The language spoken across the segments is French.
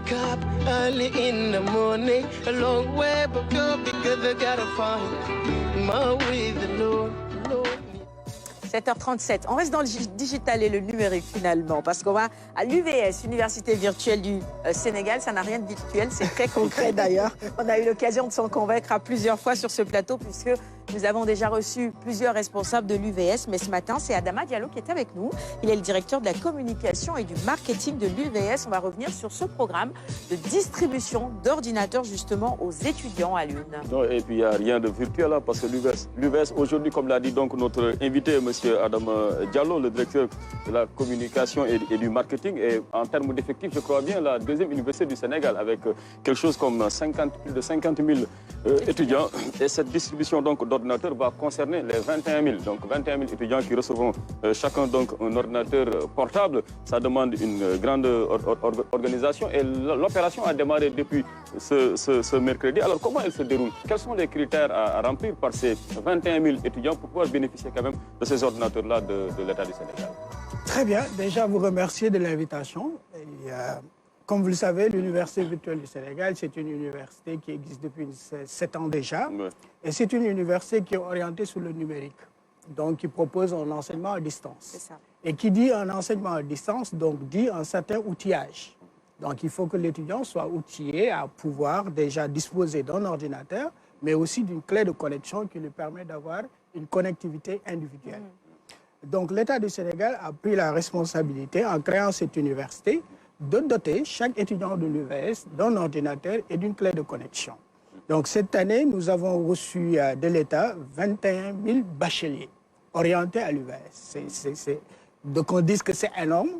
wake up early in the morning, a long way but go because I gotta find my way, the Lord. 7h37. On reste dans le digital et le numérique finalement, parce qu'on va à l'UVS, Université virtuelle du Sénégal. Ça n'a rien de virtuel, c'est très concret d'ailleurs. On a eu l'occasion de s'en convaincre à plusieurs fois sur ce plateau, puisque nous avons déjà reçu plusieurs responsables de l'UVS. Mais ce matin, c'est Adama Diallo qui est avec nous. Il est le directeur de la communication et du marketing de l'UVS. On va revenir sur ce programme de distribution d'ordinateurs justement aux étudiants à Lune. Et puis il n'y a rien de virtuel là, parce que l'UVS aujourd'hui, comme l'a dit donc notre invité, M. Adama Diallo, le directeur de la communication et du marketing, et en termes d'effectifs, je crois bien, la deuxième université du Sénégal, avec quelque chose comme plus de 50 000 étudiants. Et cette distribution d'ordinateurs va concerner les 21 000. Donc 21 000 étudiants qui recevront chacun donc un ordinateur portable. Ça demande une grande organisation et l'opération a démarré depuis ce mercredi. Alors comment elle se déroule? Quels sont les critères à remplir par ces 21 000 étudiants pour pouvoir bénéficier quand même de ces ordinateurs-là de l'État du Sénégal? Très bien. Déjà, vous remercier de l'invitation. Comme vous le savez, l'Université virtuelle du Sénégal, c'est une université qui existe depuis 7 ans déjà. Ouais. Et c'est une université qui est orientée sur le numérique, donc qui propose un enseignement à distance. C'est ça. Et qui dit un enseignement à distance, donc dit un certain outillage. Donc il faut que l'étudiant soit outillé à pouvoir déjà disposer d'un ordinateur, mais aussi d'une clé de connexion qui lui permet d'avoir une connectivité individuelle. Donc l'État du Sénégal a pris la responsabilité, en créant cette université, de doter chaque étudiant de l'UVS d'un ordinateur et d'une clé de connexion. Donc cette année, nous avons reçu de l'État 21 000 bacheliers orientés à l'UVS. Donc on dit que c'est énorme,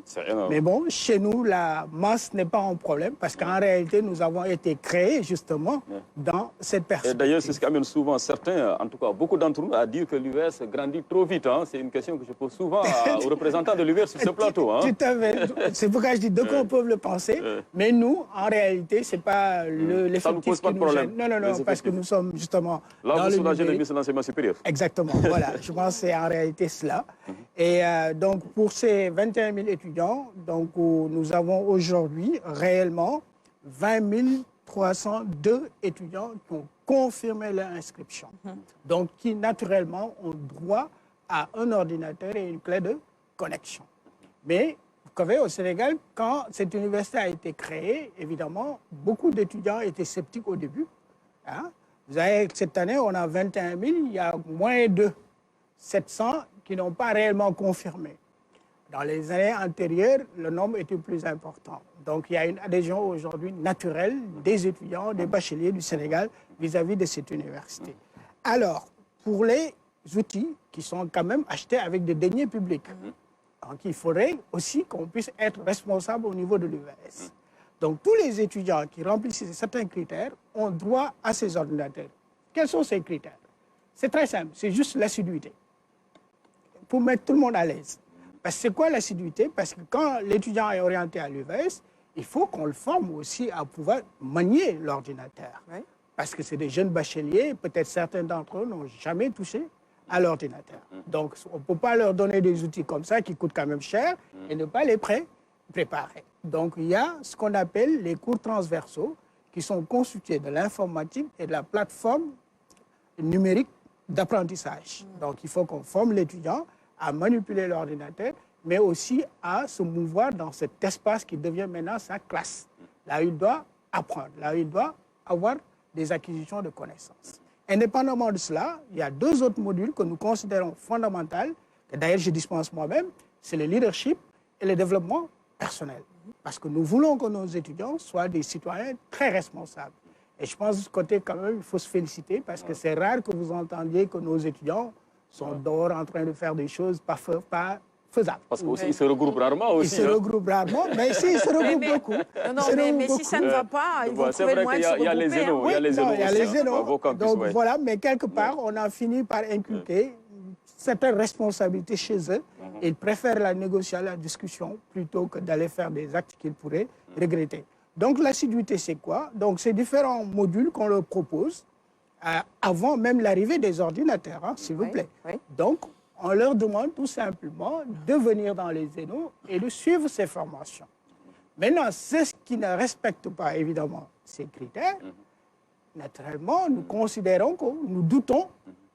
mais bon, chez nous, la masse n'est pas un problème parce qu'en réalité, nous avons été créés justement dans cette perspective. Et d'ailleurs, c'est ce qui amène souvent certains, en tout cas beaucoup d'entre nous, à dire que l'UVS grandit trop vite. Hein. C'est une question que je pose souvent aux représentants de l'UVS sur ce plateau. Hein. Tout à fait. C'est pourquoi je dis qu'on peut le penser, mais nous, en réalité, ce n'est pas l'effectif qui nous gêne. Non, non, non, parce que nous sommes justement là, dans vous soulagez le ministre de l'Enseignement supérieur. Exactement, voilà. Je pense que c'est en réalité cela. Et donc, pour ces 21 000 étudiants, donc, nous avons aujourd'hui réellement 20 302 étudiants qui ont confirmé leur inscription. Donc, qui naturellement ont droit à un ordinateur et une clé de connexion. Mais, vous savez, au Sénégal, quand cette université a été créée, évidemment, beaucoup d'étudiants étaient sceptiques au début. Hein? Vous avez, cette année, on a 21 000, il y a moins de 700 qui n'ont pas réellement confirmé. Dans les années antérieures, le nombre était plus important. Donc, il y a une adhésion aujourd'hui naturelle des étudiants, des bacheliers du Sénégal vis-à-vis de cette université. Alors, pour les outils qui sont quand même achetés avec des deniers publics, donc il faudrait aussi qu'on puisse être responsable au niveau de l'UVS. Donc, tous les étudiants qui remplissent certains critères ont droit à ces ordinateurs. Quels sont ces critères? C'est très simple, c'est juste l'assiduité. Pour mettre tout le monde à l'aise. Parce que c'est quoi l'assiduité? Parce que quand l'étudiant est orienté à l'UVS, il faut qu'on le forme aussi à pouvoir manier l'ordinateur. Oui. Parce que c'est des jeunes bacheliers, peut-être certains d'entre eux n'ont jamais touché à l'ordinateur. Donc, on ne peut pas leur donner des outils comme ça qui coûtent quand même cher et ne pas les préparer. Donc, il y a ce qu'on appelle les cours transversaux qui sont constitués de l'informatique et de la plateforme numérique d'apprentissage. Donc, il faut qu'on forme l'étudiant à manipuler l'ordinateur, mais aussi à se mouvoir dans cet espace qui devient maintenant sa classe. Là où il doit apprendre, là où il doit avoir des acquisitions de connaissances. Indépendamment de cela, il y a deux autres modules que nous considérons fondamentaux, que d'ailleurs je dispense moi-même, c'est le leadership et le développement personnel. Parce que nous voulons que nos étudiants soient des citoyens très responsables. Et je pense de ce côté, quand même, il faut se féliciter parce que c'est rare que vous entendiez que nos étudiants sont dehors en train de faire des choses pas faisables. Parce qu'ils se regroupent rarement aussi. Ils se regroupent rarement, mais si, ils se regroupent beaucoup. Mais si ça ne va pas, ils vont trouver le moyen de se regrouper. Il y a les zénos. Il y a les zénos. Donc ouais. voilà, mais quelque part, on a fini par inculquer certaines responsabilités chez eux. Ils préfèrent la négociation, la discussion, plutôt que d'aller faire des actes qu'ils pourraient regretter. Donc l'assiduité, c'est quoi? Donc c'est différents modules qu'on leur propose avant même l'arrivée des ordinateurs, hein, s'il vous plaît. Oui. Donc, on leur demande tout simplement de venir dans les zénos et de suivre ces formations. Maintenant, ceux qui ne respectent pas, évidemment, ces critères, naturellement, nous considérons que nous doutons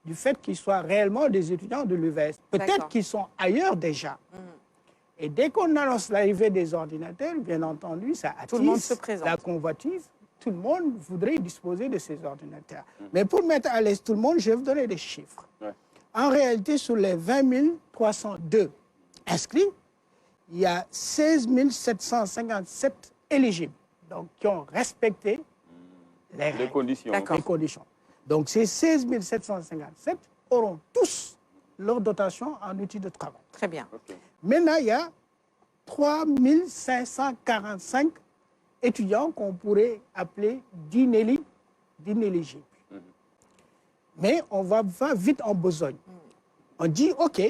du fait qu'ils soient réellement des étudiants de l'UVS. Peut-être qu'ils sont ailleurs déjà. Et dès qu'on annonce l'arrivée des ordinateurs, bien entendu, ça attise la convoitise. Tout le monde voudrait disposer de ces ordinateurs. Mais pour mettre à l'aise tout le monde, je vais vous donner des chiffres. Ouais. En réalité, sur les 20 302 inscrits, il y a 16 757 éligibles, donc qui ont respecté les conditions. Les conditions. Donc ces 16 757 auront tous leur dotation en outils de travail. Très bien. Okay. Maintenant, il y a 3 545 étudiants qu'on pourrait appeler d'inéligibles. Mais on va vite en besogne. On dit, OK,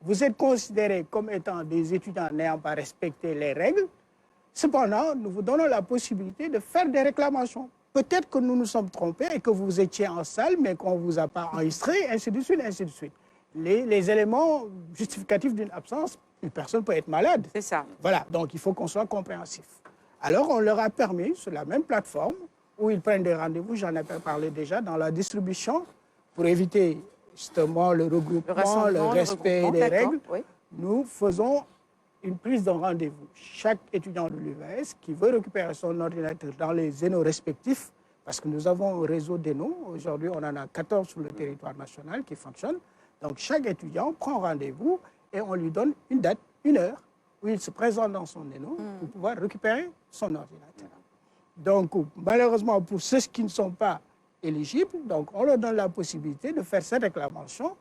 vous êtes considérés comme étant des étudiants n'ayant pas respecté les règles. Cependant, nous vous donnons la possibilité de faire des réclamations. Peut-être que nous nous sommes trompés et que vous étiez en salle, mais qu'on ne vous a pas enregistré, ainsi de suite, ainsi de suite. Les éléments justificatifs d'une absence, une personne peut être malade. C'est ça. Voilà, donc il faut qu'on soit compréhensif. Alors, on leur a permis, sur la même plateforme, où ils prennent des rendez-vous, j'en ai parlé déjà, dans la distribution, pour éviter justement le regroupement, le respect des règles, oui. Nous faisons une prise de rendez-vous. Chaque étudiant de l'UVS qui veut récupérer son ordinateur dans les zénos respectifs, parce que nous avons un réseau d'ENO, aujourd'hui on en a 14 sur le territoire national qui fonctionnent. Donc chaque étudiant prend rendez-vous et on lui donne une date, une heure, où il se présente dans son ENO pour pouvoir récupérer son ordinateur. Donc malheureusement pour ceux qui ne sont pas éligibles, donc on leur donne la possibilité de faire cette réclamation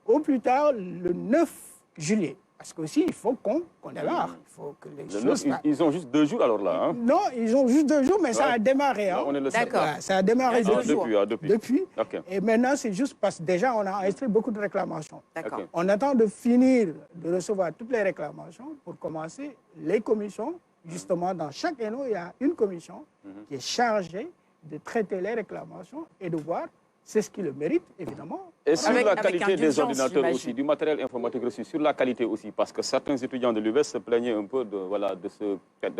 au plus tard le 9 juillet. Parce qu'aussi, il faut qu'on démarre. Il faut que les choses... Ils ont juste 2 jours alors là. Hein? Non, ils ont juste 2 jours, mais ça a démarré. Hein? D'accord. Ça a démarré depuis. Okay. Et maintenant, c'est juste parce que déjà, on a enregistré beaucoup de réclamations. D'accord. On attend de finir de recevoir toutes les réclamations pour commencer les commissions. Justement, dans chaque ENO, il y a une commission qui est chargée de traiter les réclamations et de voir c'est ce qui le mérite, évidemment. Et sur la qualité des ordinateurs aussi, du matériel informatique reçu, sur la qualité aussi, parce que certains étudiants de l'UVS se plaignaient un peu de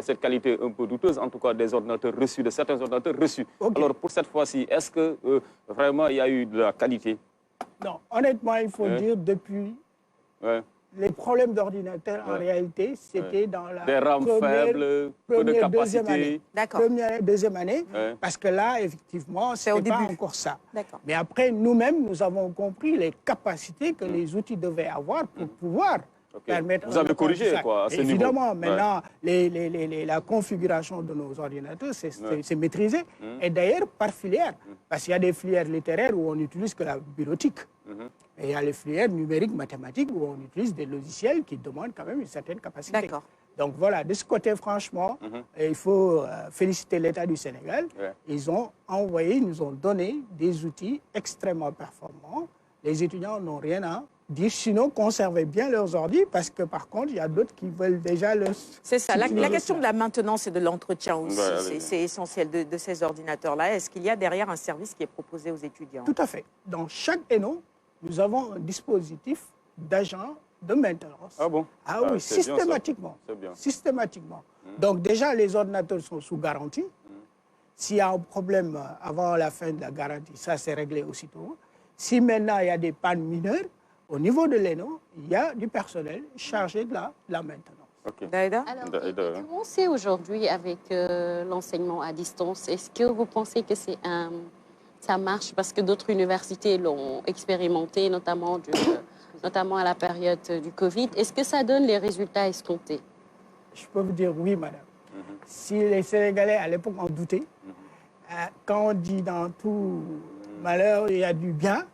cette qualité un peu douteuse, en tout cas des ordinateurs reçus, de certains ordinateurs reçus. Okay. Alors pour cette fois-ci, est-ce que vraiment il y a eu de la qualité? Non, honnêtement, il faut dire depuis... Les problèmes d'ordinateur, en réalité, c'était dans la des rames faibles, peu de capacité. Première, deuxième année, parce que là, effectivement, ce n'était pas encore ça. Mais après, nous-mêmes, nous avons compris les capacités que les outils devaient avoir pour pouvoir permettre... Vous avez corrigé, quoi, à ce niveau. Évidemment, maintenant, la configuration de nos ordinateurs, c'est maîtrisé. Et d'ailleurs, par filière. Parce qu'il y a des filières littéraires où on n'utilise que la bureautique. Et il y a les filières numériques, mathématiques, où on utilise des logiciels qui demandent quand même une certaine capacité. D'accord. Donc voilà, de ce côté, franchement, il faut féliciter l'État du Sénégal. Ils ont envoyé, ils nous ont donné des outils extrêmement performants. Les étudiants n'ont rien à dire, sinon conservez bien leurs ordi, parce que par contre, il y a d'autres qui veulent déjà le... C'est ça, la question de la maintenance et de l'entretien aussi, c'est essentiel de ces ordinateurs-là. Est-ce qu'il y a derrière un service qui est proposé aux étudiants? Tout à fait. Dans chaque ENO, nous avons un dispositif d'agent de maintenance. Ah bon? Ah oui, systématiquement. Bien. Systématiquement. Donc déjà, les ordinateurs sont sous garantie. S'il y a un problème avant la fin de la garantie, ça c'est réglé aussitôt. Si maintenant il y a des pannes mineures, au niveau de l'ENO, il y a du personnel chargé de la maintenance. Daïda? Alors, comment c'est aujourd'hui avec l'enseignement à distance? Est-ce que vous pensez que ça marche parce que d'autres universités l'ont expérimenté, notamment à la période du Covid? Est-ce que ça donne les résultats escomptés? Je peux vous dire oui, madame. Si les Sénégalais, à l'époque, en doutaient, quand on dit dans tout malheur, il y a du bien,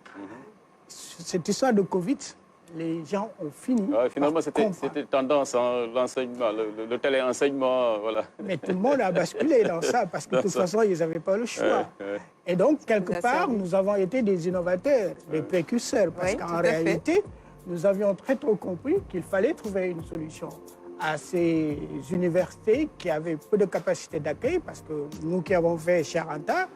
cette histoire de Covid, les gens ont fini. Finalement, c'était tendance, hein, l'enseignement, le téléenseignement, voilà. Mais tout le monde a basculé dans ça, parce que de toute façon, ils n'avaient pas le choix. Et donc, quelque part, nous avons été des innovateurs, des précurseurs, parce qu'en réalité, nous avions très tôt compris qu'il fallait trouver une solution à ces universités qui avaient peu de capacité d'accueil, parce que nous qui avons fait Charanta,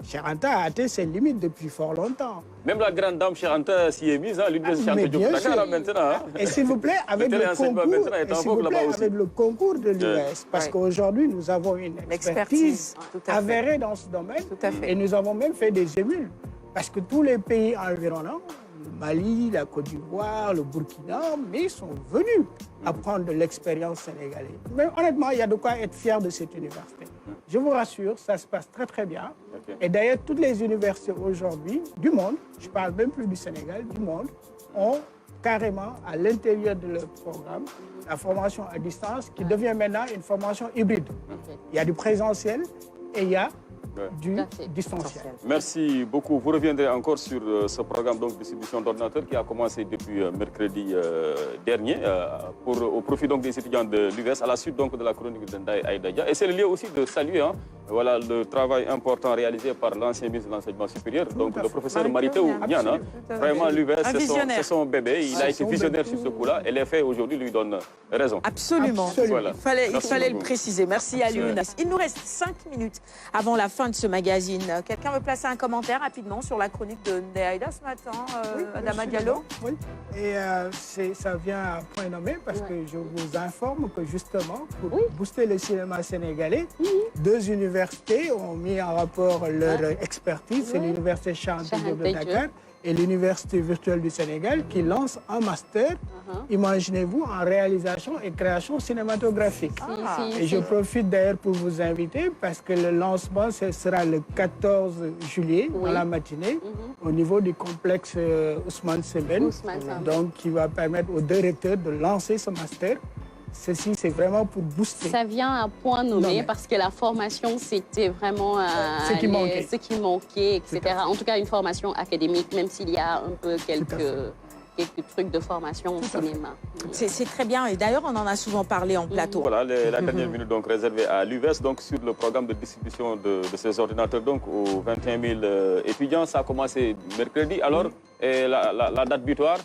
Cheikh Anta a atteint ses limites depuis fort longtemps. Même la grande dame Cheikh Anta s'y est mise, hein, l'université Cheikh Anta Diop de Dakar là, maintenant. Hein. Et s'il vous plaît, avec le concours de l'UVS, parce qu'aujourd'hui, nous avons une expertise avérée dans ce domaine. Et nous avons même fait des émules. Parce que tous les pays environnants, le Mali, la Côte d'Ivoire, le Burkina, mais sont venus apprendre de l'expérience sénégalaise. Mais honnêtement, il y a de quoi être fier de cette université. Je vous rassure, ça se passe très très bien. Et d'ailleurs, toutes les universités aujourd'hui du monde, je ne parle même plus du Sénégal, du monde, ont carrément à l'intérieur de leur programme la formation à distance qui devient maintenant une formation hybride. Il y a du présentiel et il y a du distanciel. Merci beaucoup. Vous reviendrez encore sur ce programme de distribution d'ordinateurs qui a commencé depuis mercredi dernier au profit donc, des étudiants de l'UVS à la suite donc, de la chronique de Ndaye Aïdadia. Et c'est le lieu aussi de saluer voilà, le travail important réalisé par l'ancien ministre de l'Enseignement supérieur, donc le professeur Maritéou Niane. Vraiment, l'UVS, c'est son bébé. Il a été visionnaire sur ce coup-là et les faits aujourd'hui lui donnent raison. Absolument. Voilà. Il fallait le préciser. Merci à Lyoun. Il nous reste 5 minutes avant la fin de ce magazine. Quelqu'un veut placer un commentaire rapidement sur la chronique de Ndaye Aïda ce matin, Adama Diallo? Oui, et ça vient à point nommé parce que je vous informe que justement, pour booster le cinéma sénégalais, 2 universités ont mis en rapport leur expertise. C'est l'université Cheikh Anta Diop de Dakar et l'université virtuelle du Sénégal qui lance un master, imaginez-vous, en réalisation et création cinématographique. Et je profite d'ailleurs pour vous inviter parce que le lancement ce sera le 14 juillet dans la matinée au niveau du complexe Ousmane Sembène, donc qui va permettre aux 2 recteurs de lancer ce master. Ceci, c'est vraiment pour booster. Ça vient à point nommé parce que la formation, c'était vraiment ce qui manquait, etc. En tout cas, une formation académique, même s'il y a un peu quelques trucs de formation au cinéma. C'est très bien. Et d'ailleurs, on en a souvent parlé en plateau. Voilà, la dernière minute donc, réservée à l'UVS, donc sur le programme de distribution de ces ordinateurs donc, aux 21 000 étudiants. Ça a commencé mercredi. Alors, et la date butoir?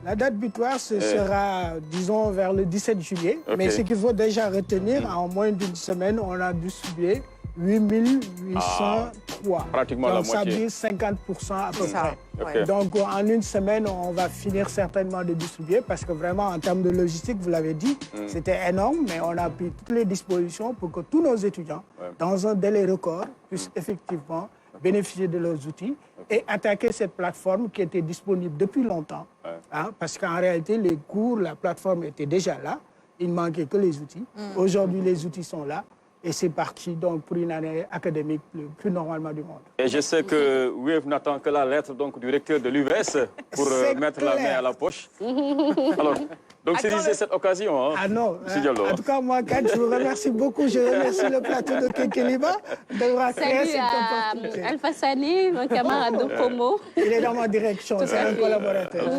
La date butoir, ce sera, disons, vers le 17 juillet. Mais ce qu'il faut déjà retenir, en moins d'une semaine, on a distribué 8803. Pratiquement donc, la moitié. Ça veut dire 50% à peu près. Donc, en une semaine, on va finir certainement de distribuer parce que vraiment, en termes de logistique, vous l'avez dit, c'était énorme, mais on a pris toutes les dispositions pour que tous nos étudiants, dans un délai record, puissent effectivement bénéficier de leurs outils et attaquer cette plateforme qui était disponible depuis longtemps. Parce qu'en réalité, les cours, la plateforme était déjà là. Il ne manquait que les outils. Aujourd'hui, les outils sont là. Et c'est parti donc, pour une année académique le plus normalement du monde. Et je sais que Wave n'attend que la lettre donc, du recteur de l'UVS pour mettre la main à la poche. Alors, donc saisissez cette occasion. Hein, non, en tout cas, moi, Kat, je vous remercie beaucoup. Je remercie le plateau de Kékéliba d'avoir créé cette opportunité. Alpha Sané, mon camarade de promo. Il est dans ma direction, c'est un collaborateur.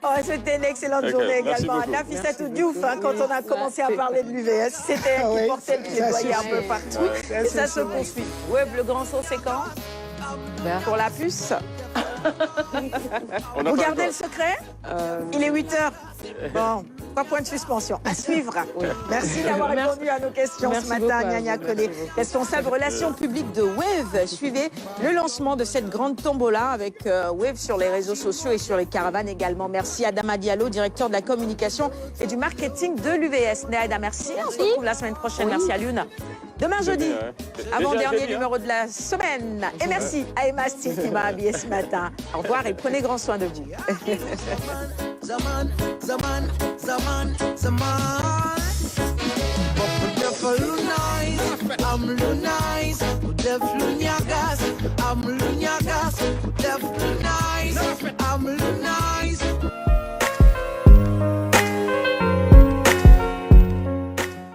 Oh, c'était une excellente journée également. Nafissatou Diouf, quand on a commencé à parler de l'UVS, c'était elle qui portait le plaidoyer un peu partout. Et ça se poursuit. Web, le grand saut, c'est quand? Pour la puce. Vous gardez le secret? Il est 8h. Bon, 3 points de suspension. À suivre. Merci d'avoir répondu à nos questions ce matin, Nyanya Koné, responsable relations publiques de Wave. Suivez le lancement de cette grande tombola avec Wave sur les réseaux sociaux et sur les caravanes également. Merci à Adama Diallo, directeur de la communication et du marketing de l'UVS. Néaïda, merci. On se retrouve la semaine prochaine. Merci à Lune. Demain jeudi, avant-dernier numéro de la semaine. Et merci à Emma Steve qui m'a habillée ce matin. Au revoir et prenez grand soin de vous. Zaman. I'm Lunyagas,